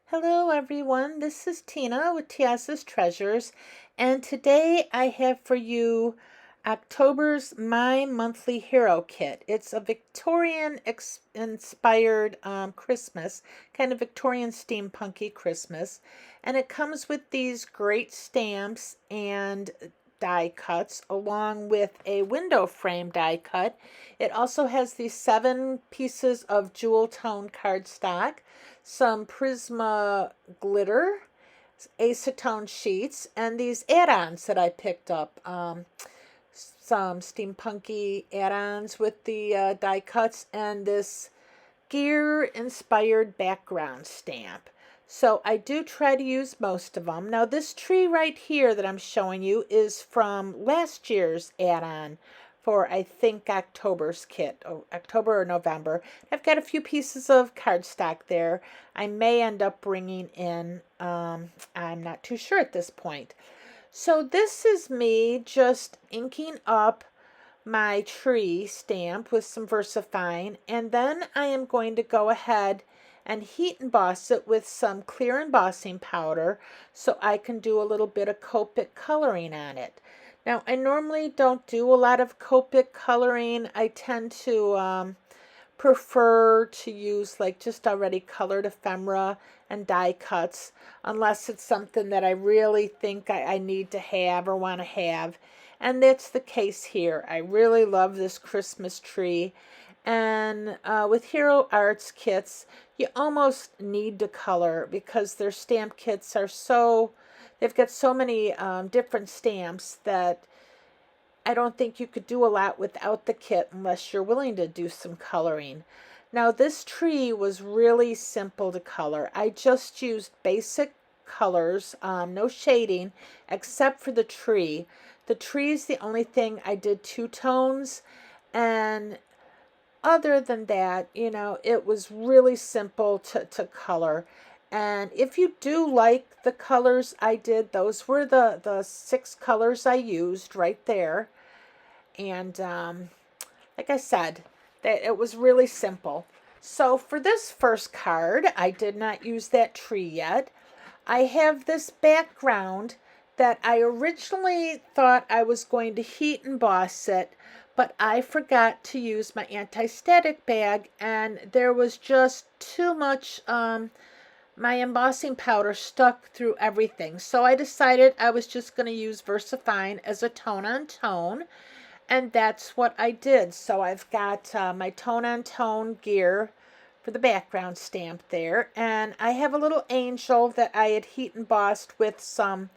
Hello everyone, this is Tina with Tia's Treasures, and today I have for you October's My Monthly Hero Kit. It's a Victorian inspired Christmas, kind of Victorian steampunky Christmas, and it comes with these great stamps and die cuts along with a window frame die cut. It also has these 7 pieces of jewel tone cardstock, some Prisma glitter, acetone sheets, and these add-ons that I picked up. Some steampunky add-ons with the die cuts and this gear-inspired background stamp. So I do try to use most of them. Now this tree right here that I'm showing you is from last year's add-on for I think October's kit, October or November. I've got a few pieces of cardstock there. I may end up bringing in, I'm not too sure at this point. So this is me just inking up my tree stamp with some VersaFine, and then I am going to go ahead and heat emboss it with some clear embossing powder so I can do a little bit of Copic coloring on it. Now I normally don't do a lot of Copic coloring. I tend to prefer to use like just already colored ephemera and die cuts unless it's something that I really think I need to have or want to have. And that's the case here. I really love this Christmas tree. And with Hero Arts kits, you almost need to color because their stamp kits are they've got so many different stamps that I don't think you could do a lot without the kit unless you're willing to do some coloring. Now this tree was really simple to color. I just used basic colors, no shading, except for the tree. The tree is the only thing I did 2 tones, and other than that, you know, it was really simple to color. And if you do like the colors I did, those were the 6 colors I used right there. And like I said, that it was really simple. So for this first card, I did not use that tree yet. I have this background that I originally thought I was going to heat emboss it, but I forgot to use my anti-static bag, and there was just too much my embossing powder stuck through everything. So I decided I was just going to use VersaFine as a tone-on-tone, and that's what I did. So I've got my tone-on-tone gear for the background stamp there, and I have a little angel that I had heat embossed with some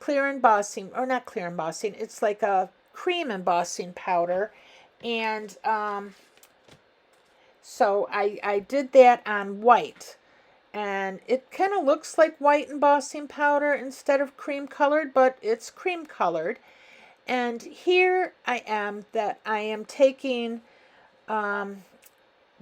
clear embossing, or not clear embossing, it's like a cream embossing powder. And so I did that on white, and it kind of looks like white embossing powder instead of cream colored, but it's cream colored. And here I am taking the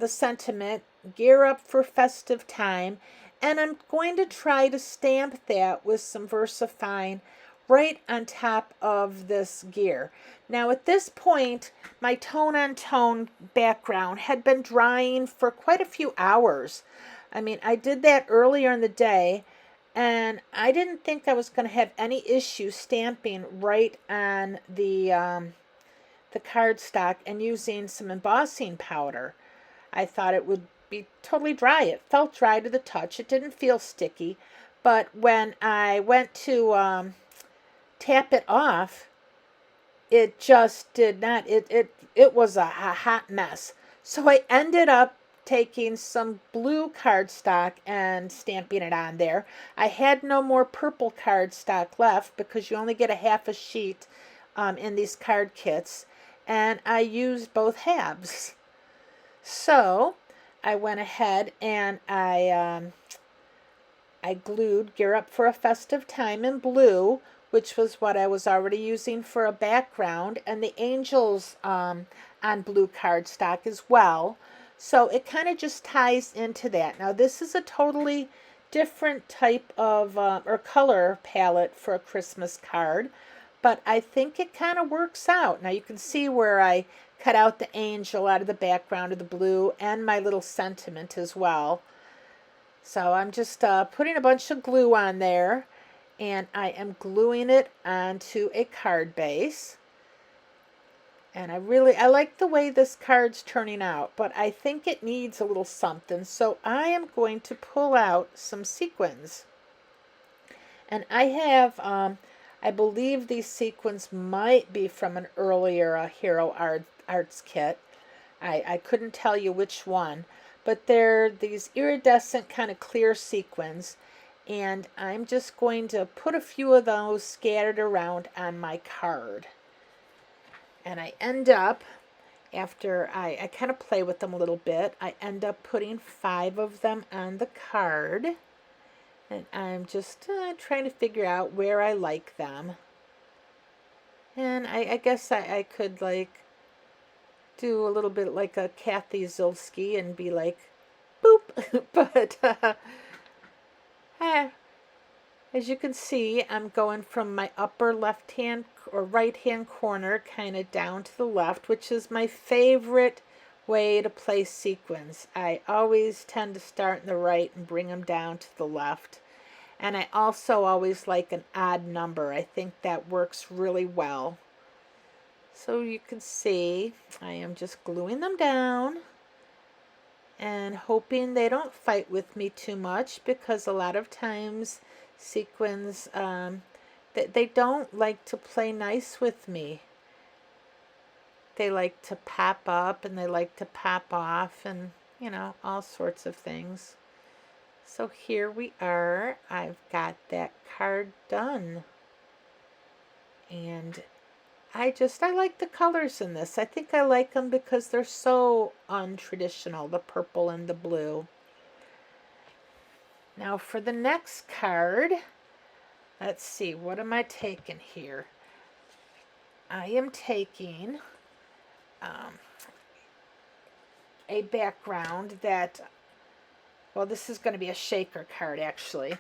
sentiment, gear up for festive time, and I'm going to try to stamp that with some VersaFine right on top of this gear. Now at this point, my tone-on-tone background had been drying for quite a few hours. I mean, I did that earlier in the day, and I didn't think I was going to have any issue stamping right on the cardstock and using some embossing powder. I thought it would be totally dry. It felt dry to the touch. It didn't feel sticky. But when I went to tap it off, it just did not. It was a hot mess. So I ended up taking some blue cardstock and stamping it on there. I had no more purple cardstock left because you only get a half a sheet in these card kits, and I used both halves. So I went ahead and I glued Gear Up for a Festive Time in blue, which was what I was already using for a background, and the angels on blue cardstock as well. So it kind of just ties into that. Now this is a totally different type of or color palette for a Christmas card, but I think it kind of works out. Now you can see where I cut out the angel out of the background of the blue and my little sentiment as well. So I'm just putting a bunch of glue on there, and I am gluing it onto a card base. And I like the way this card's turning out, but I think it needs a little something. So I am going to pull out some sequins. And I have, I believe these sequins might be from an earlier Hero Arts kit. I couldn't tell you which one, but they're these iridescent kind of clear sequins. And I'm just going to put a few of those scattered around on my card. And I end up, after I kind of play with them a little bit, I end up putting 5 of them on the card. And I'm just trying to figure out where I like them. And I guess I could like do a little bit like a Kathy Zilski and be like, boop. But as you can see, I'm going from my upper left hand or right hand corner kind of down to the left, which is my favorite way to place sequins. I always tend to start in the right and bring them down to the left. And I also always like an odd number. I think that works really well. So you can see I am just gluing them down and hoping they don't fight with me too much, because a lot of times sequins, they don't like to play nice with me. They like to pop up and they like to pop off and, you know, all sorts of things. So here we are. I've got that card done. And I like the colors in this. I think I like them because they're so untraditional, the purple and the blue. Now for the next card, let's see, what am I taking here? I am taking a background that, well, this is going to be a shaker card actually.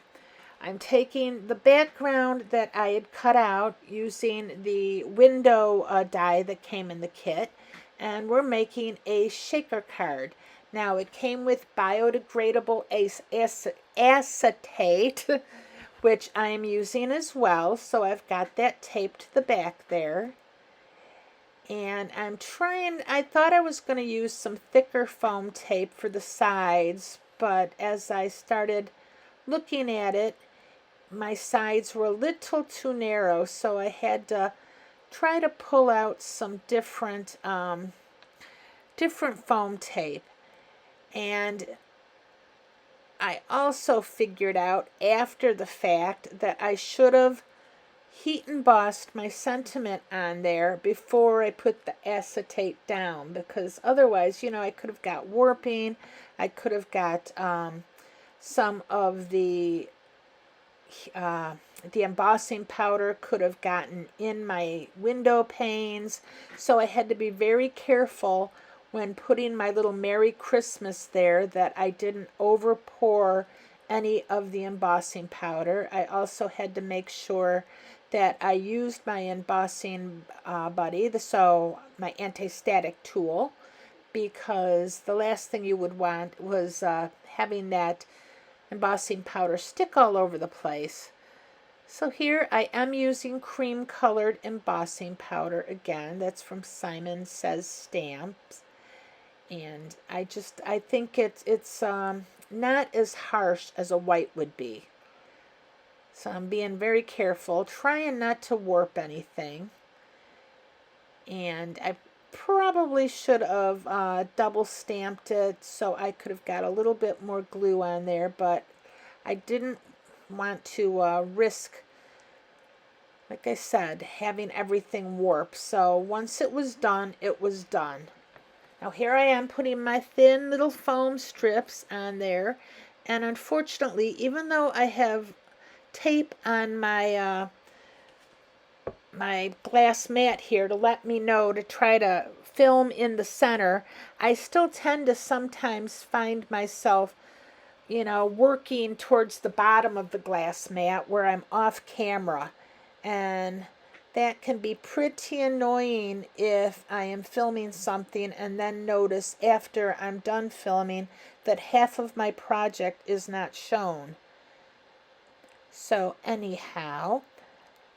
I'm taking the background that I had cut out using the window die that came in the kit, and we're making a shaker card. Now it came with biodegradable acetate, which I am using as well, so I've got that taped to the back there. And I'm trying, I thought I was going to use some thicker foam tape for the sides, but as I started looking at it, my sides were a little too narrow, so I had to try to pull out some different foam tape. And I also figured out after the fact that I should have heat embossed my sentiment on there before I put the acetate down, because otherwise, you know, I could have got warping. I could have got some of the embossing powder could have gotten in my window panes. So I had to be very careful when putting my little Merry Christmas there that I didn't over pour any of the embossing powder. I also had to make sure that I used my embossing buddy, so my anti-static tool, because the last thing you would want was having that embossing powder stick all over the place. So here I am using cream colored embossing powder again. That's from Simon Says Stamps. And I think it's not as harsh as a white would be. So I'm being very careful, trying not to warp anything. And I probably should have double stamped it so I could have got a little bit more glue on there, but I didn't want to risk, like I said, having everything warp. So once it was done, it was done. Now here I am putting my thin little foam strips on there, and unfortunately, even though I have tape on my my glass mat here to let me know to try to film in the center, I still tend to sometimes find myself, you know, working towards the bottom of the glass mat where I'm off camera. And that can be pretty annoying if I am filming something and then notice after I'm done filming that half of my project is not shown. So anyhow,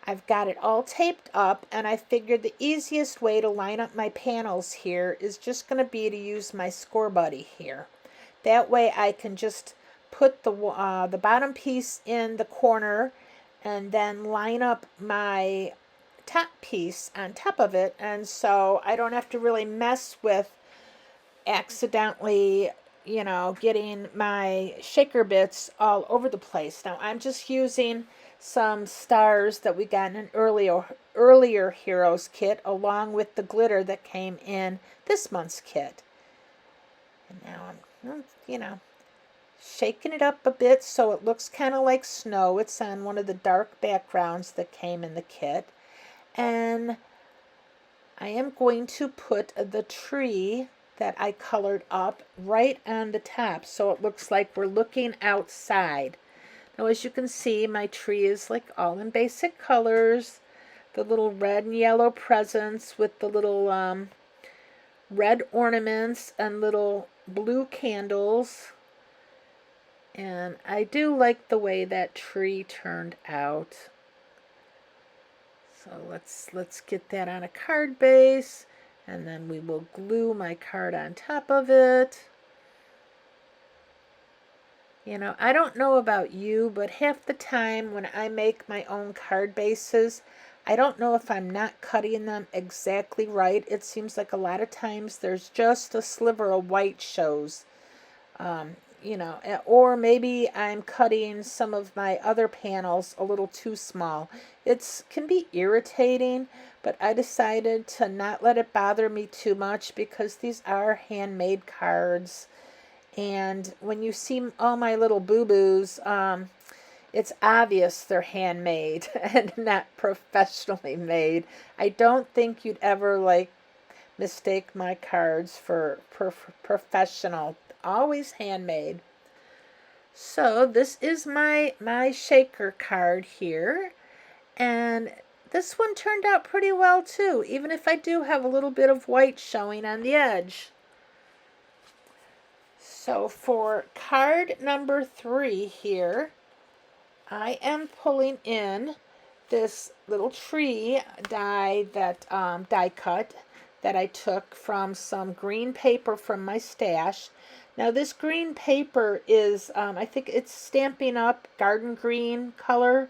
I've got it all taped up, and I figured the easiest way to line up my panels here is just going to be to use my score buddy here. That way I can just put the bottom piece in the corner and then line up my top piece on top of it, and so I don't have to really mess with accidentally, getting my shaker bits all over the place. Now I'm just using some stars that we got in an earlier Heroes kit along with the glitter that came in this month's kit. And now I'm, shaking it up a bit so it looks kind of like snow. It's on one of the dark backgrounds that came in the kit. And I am going to put the tree that I colored up right on the top so it looks like we're looking outside. Now as you can see, my tree is like all in basic colors. The little red and yellow presents with the little red ornaments and little blue candles. And I do like the way that tree turned out. So let's get that on a card base, and then we will glue my card on top of it. I don't know about you, but half the time when I make my own card bases, I don't know if I'm not cutting them exactly right. It seems like a lot of times there's just a sliver of white shows. Or maybe I'm cutting some of my other panels a little too small. It can be irritating, but I decided to not let it bother me too much because these are handmade cards. And when you see all my little boo-boos, it's obvious they're handmade and not professionally made. I don't think you'd ever mistake my cards for professional. Always handmade. So this is my shaker card here, and this one turned out pretty well too, even if I do have a little bit of white showing on the edge. So for card number 3 here, I am pulling in this little tree die cut that I took from some green paper from my stash. Now this green paper is, I think it's Stampin' Up! Garden Green color,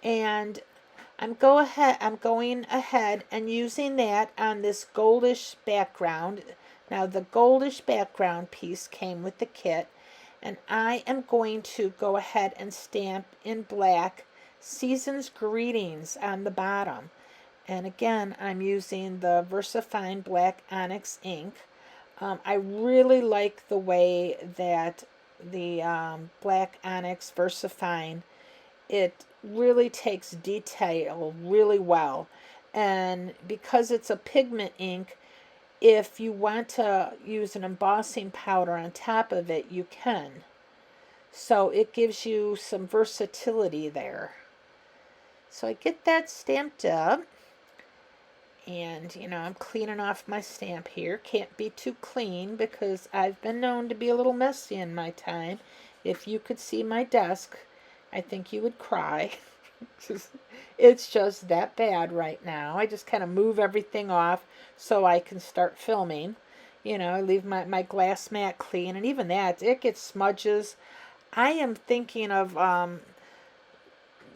and I'm going ahead and using that on this goldish background. Now the goldish background piece came with the kit, and I am going to go ahead and stamp in black Season's Greetings on the bottom. And again, I'm using the VersaFine Black Onyx ink. I really like the way that the Black Onyx VersaFine, it really takes detail really well. And because it's a pigment ink, if you want to use an embossing powder on top of it, you can. So it gives you some versatility there. So I get that stamped up. And, I'm cleaning off my stamp here. Can't be too clean because I've been known to be a little messy in my time. If you could see my desk, I think you would cry. It's just that bad right now. I just kind of move everything off so I can start filming. I leave my glass mat clean, and even that, it gets smudges. I am thinking of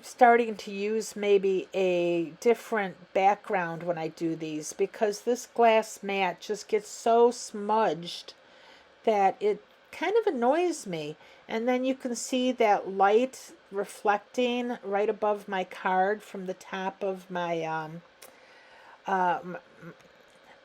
starting to use maybe a different background when I do these, because this glass mat just gets so smudged that it kind of annoys me. And then you can see that light reflecting right above my card from the top of my the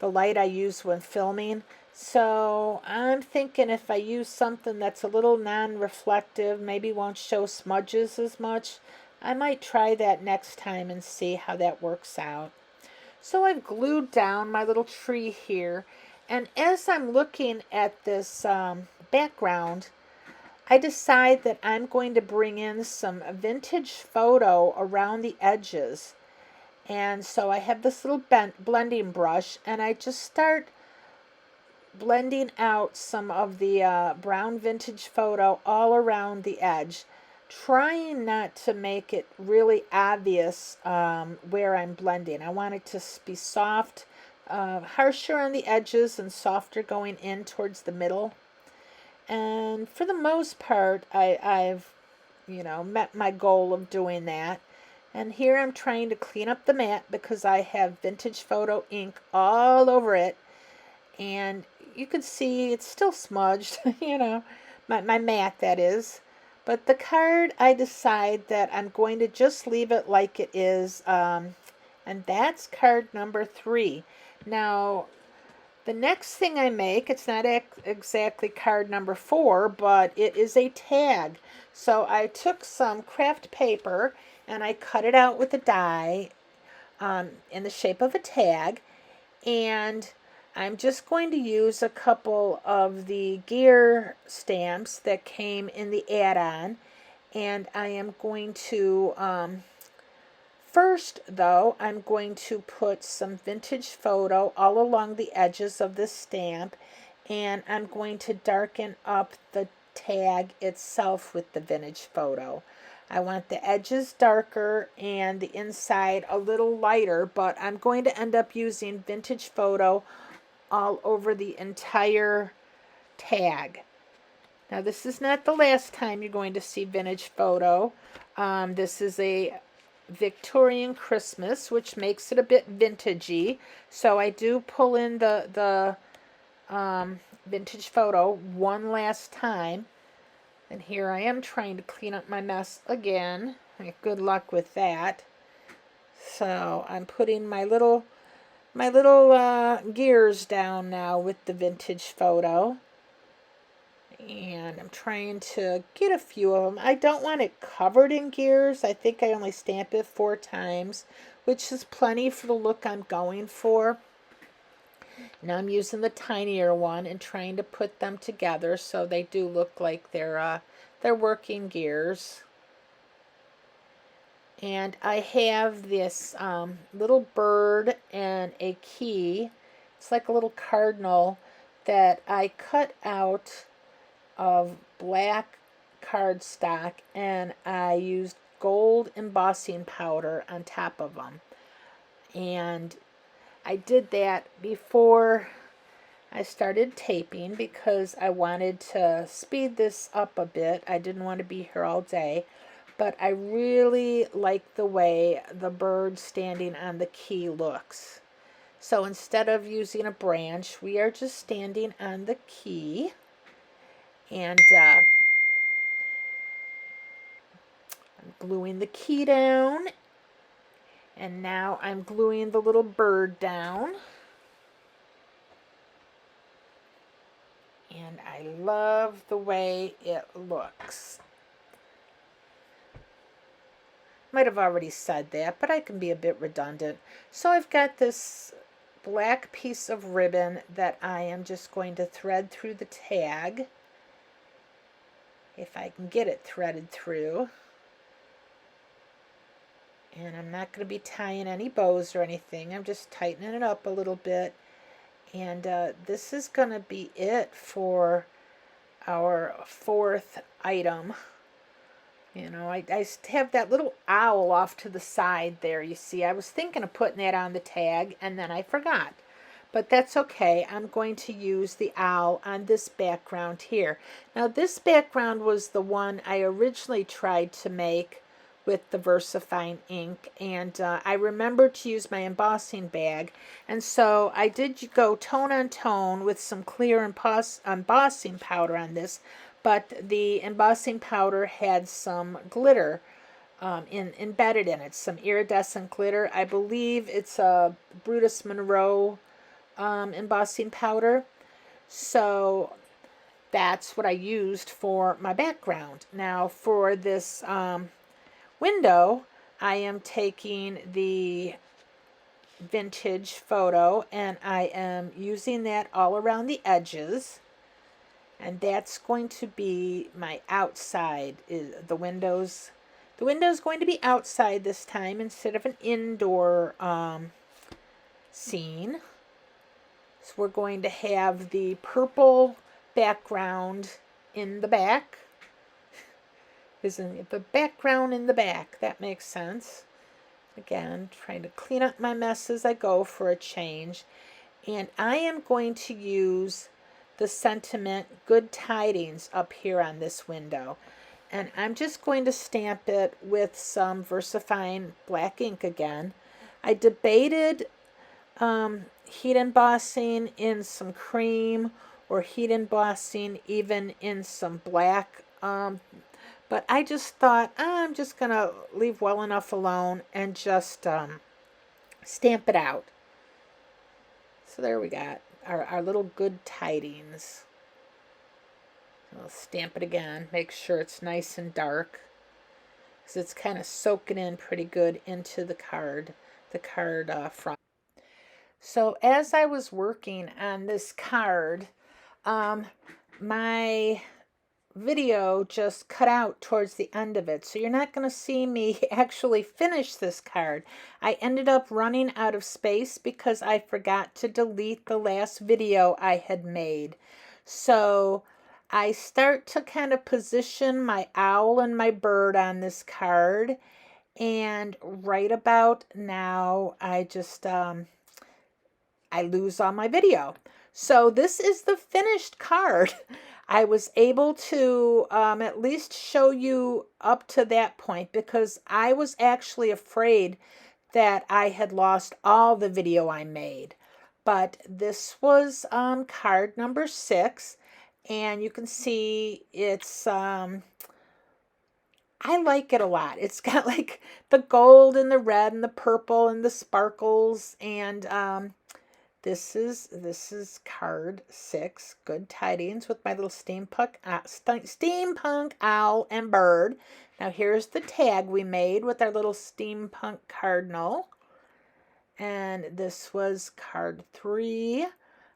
light I use when filming. So I'm thinking if I use something that's a little non-reflective, maybe won't show smudges as much, I might try that next time and see how that works out. So I've glued down my little tree here, and as I'm looking at this background, I decide that I'm going to bring in some vintage photo around the edges. And so I have this little blending brush, and I just start blending out some of the brown vintage photo all around the edge, trying not to make it really obvious where I'm blending. I want it to be soft, harsher on the edges and softer going in towards the middle. And for the most part, I've met my goal of doing that. And here I'm trying to clean up the mat because I have vintage photo ink all over it. And you can see it's still smudged, my mat, that is. But the card, I decide that I'm going to just leave it like it is. And that's card number 3. Now, the next thing I make, it's not exactly card number 4, but it is a tag. So I took some craft paper and I cut it out with a die in the shape of a tag. And I'm just going to use a couple of the gear stamps that came in the add-on. And I am going to, first though, I'm going to put some vintage photo all along the edges of this stamp. And I'm going to darken up the tag itself with the vintage photo. I want the edges darker and the inside a little lighter, but I'm going to end up using vintage photo all over the entire tag. Now, this is not the last time you're going to see vintage photo. This is a Victorian Christmas, which makes it a bit vintagey. So I do pull in the vintage photo one last time. And here I am trying to clean up my mess again. Good luck with that. So I'm putting my little gears down now with the vintage photo. And I'm trying to get a few of them. I don't want it covered in gears. I think I only stamp it 4 times, which is plenty for the look I'm going for. Now I'm using the tinier one and trying to put them together so they do look like they're working gears. And I have this little bird and a key. It's like a little cardinal that I cut out of black cardstock, and I used gold embossing powder on top of them. And I did that before I started taping because I wanted to speed this up a bit. I didn't want to be here all day, but I really like the way the bird standing on the key looks. So instead of using a branch, we are just standing on the key. And I'm gluing the key down. And now I'm gluing the little bird down. And I love the way it looks. Might have already said that, but I can be a bit redundant. So I've got this black piece of ribbon that I am just going to thread through the tag. If I can get it threaded through. And I'm not going to be tying any bows or anything. I'm just tightening it up a little bit. And this is going to be it for our 4th item. I have that little owl off to the side there, you see. I was thinking of putting that on the tag, and then I forgot. But that's okay. I'm going to use the owl on this background here. Now, this background was the one I originally tried to make with the VersaFine ink, and I remembered to use my embossing bag, and so I did go tone on tone with some clear embossing powder on this, but the embossing powder had some glitter embedded in it, some iridescent glitter. I believe it's a Brutus Monroe embossing powder. So that's what I used for my background. Now for this window, I am taking the vintage photo and I am using that all around the edges, and that's going to be my outside, the The window is going to be outside this time instead of an indoor scene. So we're going to have the purple background in the back. Isn't it the background in the back? That makes sense. Again, trying to clean up my mess as I go for a change. And I am going to use the sentiment Good Tidings up here on this window. And I'm just going to stamp it with some VersaFine black ink again. I debated heat embossing in some cream or heat embossing even in some black, but I just thought I'm just gonna leave well enough alone and just stamp it out. So there we got our little Good Tidings. I'll stamp it again, make sure it's nice and dark, because it's kind of soaking in pretty good into the card front. So as I was working on this card, my video just cut out towards the end of it. So you're not going to see me actually finish this card. I ended up running out of space because I forgot to delete the last video I had made. So I start to kind of position my owl and my bird on this card. And right about now, I just... I lose all my video. So this is the finished card. I was able to at least show you up to that point because I was actually afraid that I had lost all the video I made. But this was card number 6, and you can see it's I like it a lot. It's got like the gold and the red and the purple and the sparkles, and this is card 6, Good Tidings, with my little steampunk owl and bird. Now here's the tag we made with our little steampunk cardinal. And this was card 3,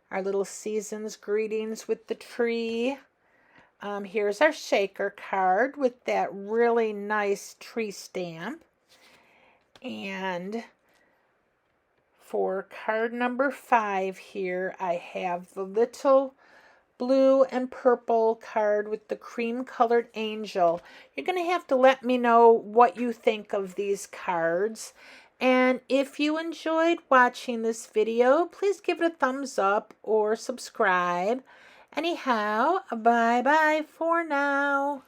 our little season's greetings with the tree. Here's our shaker card with that really nice tree stamp. And for card number 5 here, I have the little blue and purple card with the cream colored angel. You're going to have to let me know what you think of these cards. And if you enjoyed watching this video, please give it a thumbs up or subscribe. Anyhow, bye-bye for now.